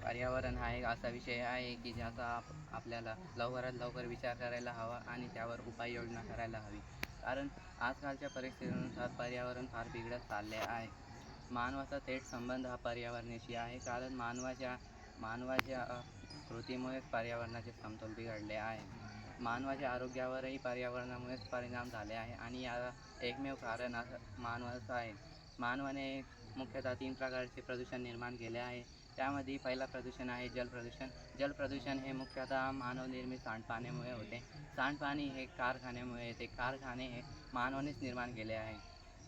पर्यावरण हा एक असा विषय आहे की ज्याचा आपल्याला लवकरात लवकर विचार करायला हवा आणि त्यावर उपाययोजना करायला हवी. कारण आजकालच्या परिस्थितीनुसार पर्यावरण फार बिघडत चालले आहे. मानवाचा थेट संबंध हा पर्यावरणाशी आहे, कारण मानवाच्या कृतीमुळेच पर्यावरणाचे समतोल बिघडले आहे. मानवाच्या आरोग्यावरही पर्यावरणामुळेच परिणाम झाले आहे आणि याला एकमेव कारण मानवाचं आहे. मानवाने मुख्यतः 3 प्रकारचे प्रदूषण निर्माण केले आहे. त्यामध्ये पहिला प्रदूषण आहे जलप्रदूषण. जलप्रदूषण हे मुख्यतः मानवनिर्मित सांडपाण्यामुळे होते. सांडपाणी हे कारखान्यामुळे येते. कारखाने हे मानवानेच निर्माण केले आहे.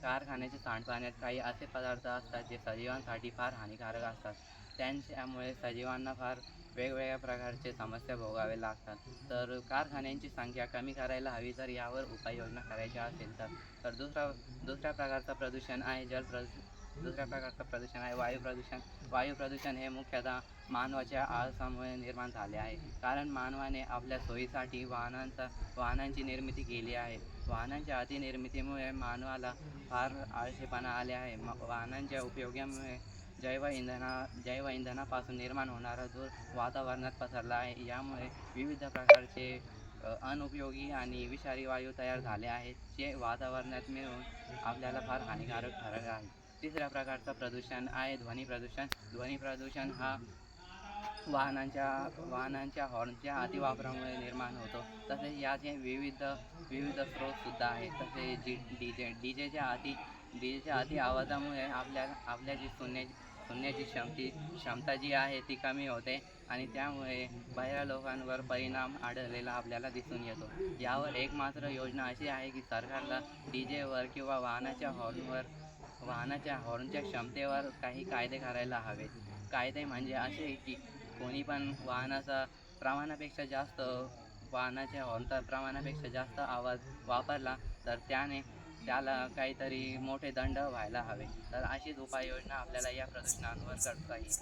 कारखान्याच्या सांडपाण्यात काही असे पदार्थ असतात जे सजीवांसाठी फार हानिकारक असतात. त्यांच्यामुळे सजीवांना फार वेगवेगळ्या प्रकारचे समस्या भोगावे लागतात. तर कारखान्यांची संख्या कमी करायला हवी जर यावर उपाययोजना करायच्या असेल तर. तर दुसऱ्या प्रकारचं प्रदूषण आहे दुसऱ्या प्रकारचं प्रदूषण आहे वायू प्रदूषण. वायू प्रदूषण हे मुख्यतः मानवाच्या आळसामुळे निर्माण झाले आहे. कारण मानवाने आपल्या सोयीसाठी वाहनांची निर्मिती केली आहे. वाहनांच्या अतिनिर्मितीमुळे मानवाला फार आळसेपणा आले आहे. वाहनांच्या उपयोगामुळे जैवइंधनापासून निर्माण होणारा धूर वातावरणात पसरला आहे. यामुळे विविध प्रकारचे अनुपयोगी आणि विषारी वायू तयार झाले आहेत, जे वातावरणात मिळून आपल्याला फार हानिकारक ठरत आहे. तिसऱ्या प्रकारचं प्रदूषण आहे ध्वनी प्रदूषण. ध्वनी प्रदूषण हा वाहनांच्या हॉर्नच्या अतिवापरामुळे निर्माण होतो. तसेच याचे विविध स्रोतसुद्धा आहेत. तसेच डीजेच्या अति आवाजामुळे आपल्या जी सुनण्याची क्षमता जी आहे ती कमी होते आणि त्यामुळे बाहेर लोकांवर परिणाम आढळलेला आपल्याला दिसून येतो. यावर एकमात्र योजना अशी आहे की सरकारला डीजेवर किंवा वाहनाच्या हॉर्नच्या क्षमतेवर काही कायदे करायला हवेत. कायदे म्हणजे असे की कोणी पण वाहनाच्या हॉर्नचा प्रमाणापेक्षा जास्त आवाज वापरला तर त्याला काहीतरी मोठे दंड व्हायला हवे. तर अशीच उपाययोजना आपल्याला या प्रदूषणांवर करता येईल.